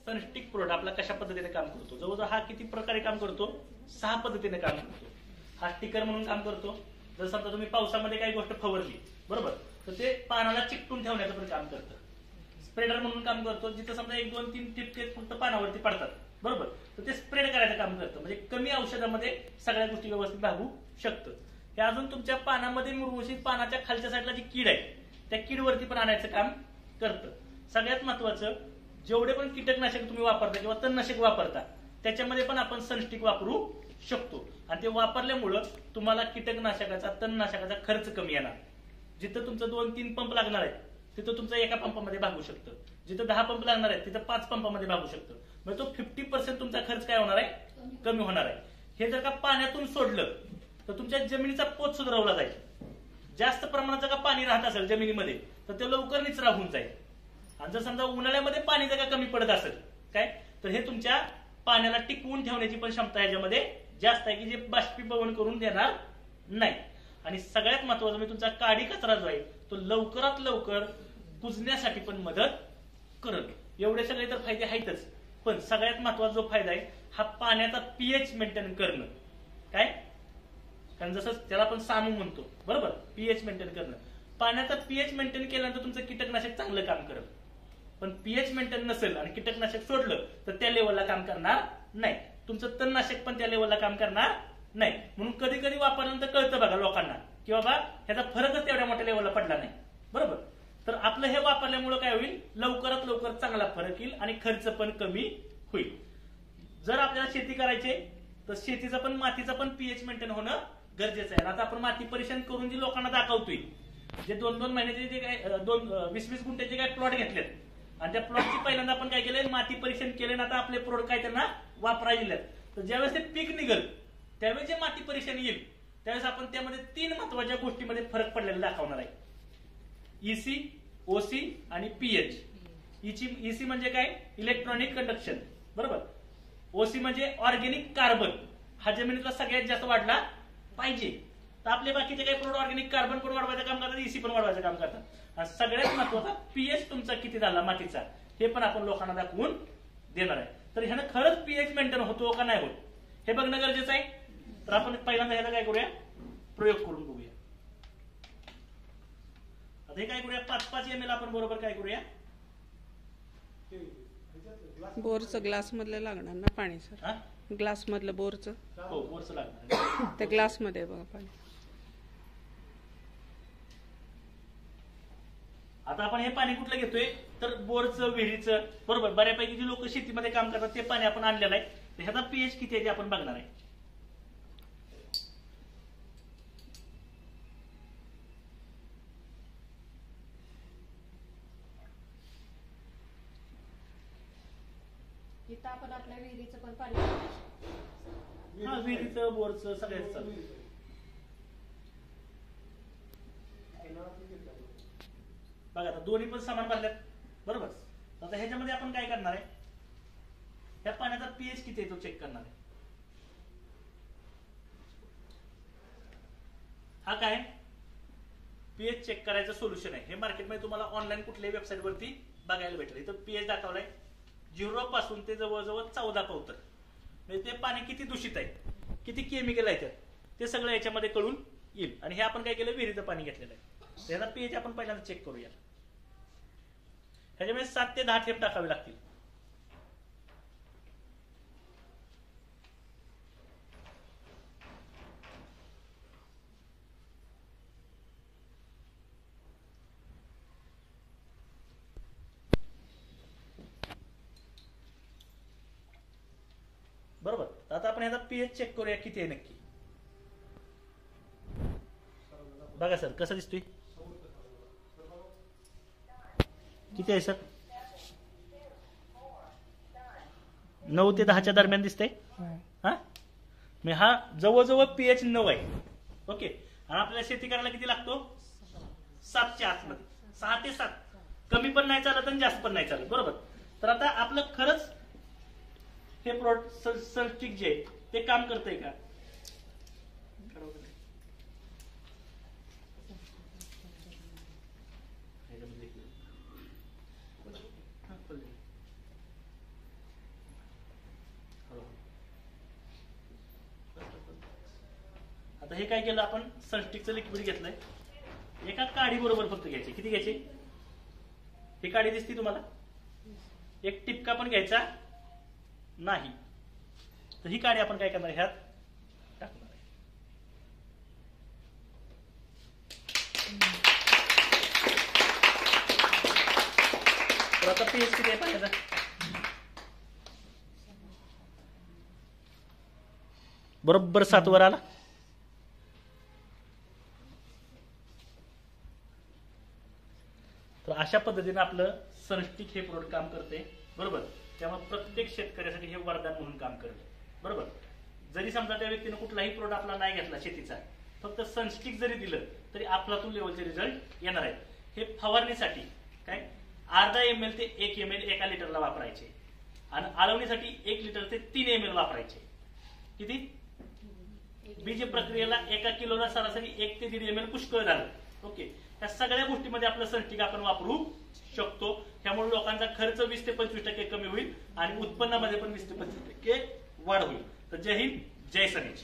सनस्टिक product आपला कशा पद्धतीने काम करतो, जवळजवळ हा किती प्रकारे काम करतो, 6 पद्धतीने काम करतो. हा स्टिकर म्हणून काम करतो. जर समजा तुम्ही पावसामध्ये काही गोष्ट फवारली बरोबर, तर ते पानाला चिकटून ठेवण्याचं पण काम करतं. स्प्रेडर म्हणून काम करतो, जिथं समजा 1 2 3 टिपके फक्त पानावरती पडतात बरोबर, तर ते स्प्रेड करायचं काम करतं. म्हणजे कमी औषधामध्ये सगळ्या गोष्टी व्यवस्थित भागू शकतं. हे अजून तुमच्या पानामध्ये मुरमुशीत पानाच्या खालच्या साईडला जी कीड आहे त्या कीडवरती पण आणायचं काम करतं. सगळ्यात महत्वाचं, जेवढे पण कीटकनाशक तुम्ही वापरता किंवा तणनाशक वापरता त्याच्यामध्ये पण आपण सनस्टिक वापरू शकतो. आणि ते वापरल्यामुळं तुम्हाला कीटकनाशकाचा तणनाशकाचा खर्च कमी येणार. जिथं तुमचं 2 3 पंप लागणार आहे तिथं तुमचं एका पंपामध्ये भागू शकतं. जिथं 10 पंप लागणार आहेत तिथं 5 पंपामध्ये भागू शकतं. म्हणजे तो 50% तुमचा खर्च काय होणार आहे, कमी होणार आहे. हे जर का पाण्यातून सोडलं तर तुमच्या जमिनीचा पोत सुधारवला जाईल. जास्त प्रमाणात जर का पाणी राहत असेल जमिनीमध्ये तर ते लवकर निचरा होऊन जाईल. आणि जर समजा उन्हाळ्यामध्ये पाणी जर का कमी पडत असेल काय, तर हे तुमच्या पाण्याला टिकवून ठेवण्याची पण क्षमता याच्यामध्ये जास्त आहे, की जे बाष्पीभवन करून देणार नाही. आणि सगळ्यात महत्वाचं म्हणजे तुमचा काडी कचरा जो आहे तो लवकरात लवकर कुजण्यासाठी पण मदत करत. एवढे सगळे तर फायदे आहेतच, पण सगळ्यात महत्वाचा जो फायदा आहे हा पाण्याचा पीएच मेंटेन करणं. काय, कारण जसं त्याला आपण सामू म्हणतो बरोबर, पीएच मेंटेन करणं. पाण्याचा पीएच मेंटेन केल्यानंतर तुमचं कीटकनाशक चांगलं काम करेल. पण पीएच मेंटेन नसेल आणि कीटकनाशक सोडलं तर त्या लेवलला काम करणार नाही. तुमचं तणनाशक पण त्या लेवलला काम करणार नाही. म्हणून कधी कधी वापरल्यानंतर कळतं बघा लोकांना की बाबा ह्याचा फरकच तेवढ्या मोठ्या लेवलला पडला नाही बरोबर. तर आपलं हे वापरल्यामुळे काय होईल, लवकरात लवकर चांगला फरक येईल आणि खर्च पण कमी होईल. जर आपल्याला शेती करायची तर शेतीचं पण मातीचं पण पीएच मेंटेन होणं गरजेचं आहे. आता आपण माती परीक्षण करून जी लोकांना दाखवतोय, जे 2-2 महिन्याचे जे काय 20-20 गुंठ्याचे काय प्लॉट घेतलेत आणि त्या प्लॉटची पहिल्यांदा आपण काय केलंय, माती परीक्षण केले ना. आता आपले प्रोडक्ट काय त्यांना वापरायला तर ज्यावेळेस ते पीक निघल त्यावेळेस जे माती परीक्षण येईल त्यावेळेस आपण त्यामध्ये 3 महत्वाच्या गोष्टीमध्ये फरक पडलेला दाखवणार आहे. ईसी, ओसी आणि पीएच. ईसी म्हणजे काय, इलेक्ट्रॉनिक कंडक्शन बरोबर. ओसी म्हणजे ऑर्गेनिक कार्बन, हा जमिनीतला सगळ्यात जास्त वाढला पाहिजे. तर आपले बाकीचे काही प्रोडक्ट ऑर्गेनिक कार्बन पण वाढवायचं काम करतात, ईसी पण वाढवायचं काम करतात. आणि सगळ्यात महत्वाचा पीएच तुमचा किती झाला मातीचा हे पण आपण लोकांना दाखवून देणार आहे. तर ह्यानं खरंच पीएच मेंटेन होतो का नाही होत हे बघणं गरजेचं आहे. तर आपण पहिल्यांदा ह्याला काय करूया, प्रयोग करून बघूया. आता हे काय करूया, 5-5 ml आपण बरोबर काय करूया, बोरचं ग्लास मधलं लागणार ना पाणी सर, ग्लास मधलं बोरचं. हो बोरचं लागणार त्या ग्लास मध्ये बघा पाणी. आता आपण हे पाणी कुठलं घेतोय तर बोरचं, विहिरीचं बरोबर. बऱ्यापैकी जी लोक शेतीमध्ये काम करतात ते पाणी आपण आणलेलं आहे. ह्याचा पीएच किती आहे ते आपण बघणार आहे. इथं आपण आपल्या विहिरीचं पण पाणी, हा विहिरीचं बोरचं सगळ्याच चालू. बघा आता दोन्ही पण समान भरल्यात बरोबर. आता ह्याच्यामध्ये आपण काय करणार आहे, ह्या पाण्याचा पीएच किती आहे तो चेक करणार आहे. हा काय पीएच चेक करायचं सोल्युशन आहे. हे मार्केटमध्ये तुम्हाला ऑनलाईन कुठल्याही वेबसाईट वरती बघायला भेटेल. इथं पीएच दाखवलाय 0 पासून ते जवळजवळ 14 पवतर. म्हणजे ते पाणी किती दूषित आहे, किती केमिकल आहे त्यात, ते सगळं याच्यामध्ये कळून येईल. आणि हे आपण काय केलं, विहिरीचं पाणी घेतलेलं आहे. त्याचा पीएच आपण पहिल्यांदा चेक करूया. ह्याच्यामध्ये 7 ते 10 थेंब टाकावे लागतील. बरोबर. आता आपण ह्याचा पीएच चेक करूया किती आहे नक्की. बघा सर कसं दिसतोय, किती आहे सर, 9 ते 10च्या दरम्यान दिसतंय. हा जवळजवळ पीएच 9 आहे. ओके. आणि आपल्याला शेती करायला किती लागतो, 7च्या आतमध्ये, 6 ते 7. कमी पण नाही चालत आणि जास्त पण नाही चालत बरोबर. तर आता आपलं खरंच हे प्रोडक्ट सनस्टिक जे ते काम करतंय का, आता हे काय केलं आपण, सनस्टिकचं लिक्विड घेतलंय, एका काडी बरोबर फक्त घ्यायची. किती घ्यायची? ही काडी दिसती तुम्हाला, एक टिपका पण घ्यायचा नाही. तर ही काडी आपण काय करणार, ह्यात टाकणार आहे. तर आता पीएच किती आहे पाण्याचा? बरोबर 7 वर आला. तर अशा पद्धतीने आपलं सनस्टिक हे प्रोडक्ट काम करते. बरोबर, त्यामुळे प्रत्येक शेतकऱ्यासाठी हे वरदान म्हणून काम करते. बरोबर, जरी समजा त्या व्यक्तीने कुठलाही प्रोडक्ट आपला नाही घेतला शेतीचा, फक्त सनस्टिक जरी दिलं तरी अफलातून लेवलचे रिझल्ट येणार आहेत. हे फवारणीसाठी काय अर्धा ml ते 1 ml एका लिटरला वापरायचे, आणि आळवणीसाठी 1 लिटर ते 3 ml वापरायचे. किती? बीज प्रक्रियेला 1 किलोला सरासरी 1 ते 1.5 ml पुष्कळ झालं. ओके, त्या सगळ्या गोष्टीमध्ये आपलं सनस्टिक आपण वापरू शकतो. त्यामुळे लोकांचा खर्च 20 ते 25% कमी होईल आणि उत्पन्नामध्ये पण 20 ते 25% वाढ होईल. तर जय हिंद, जय सनेज.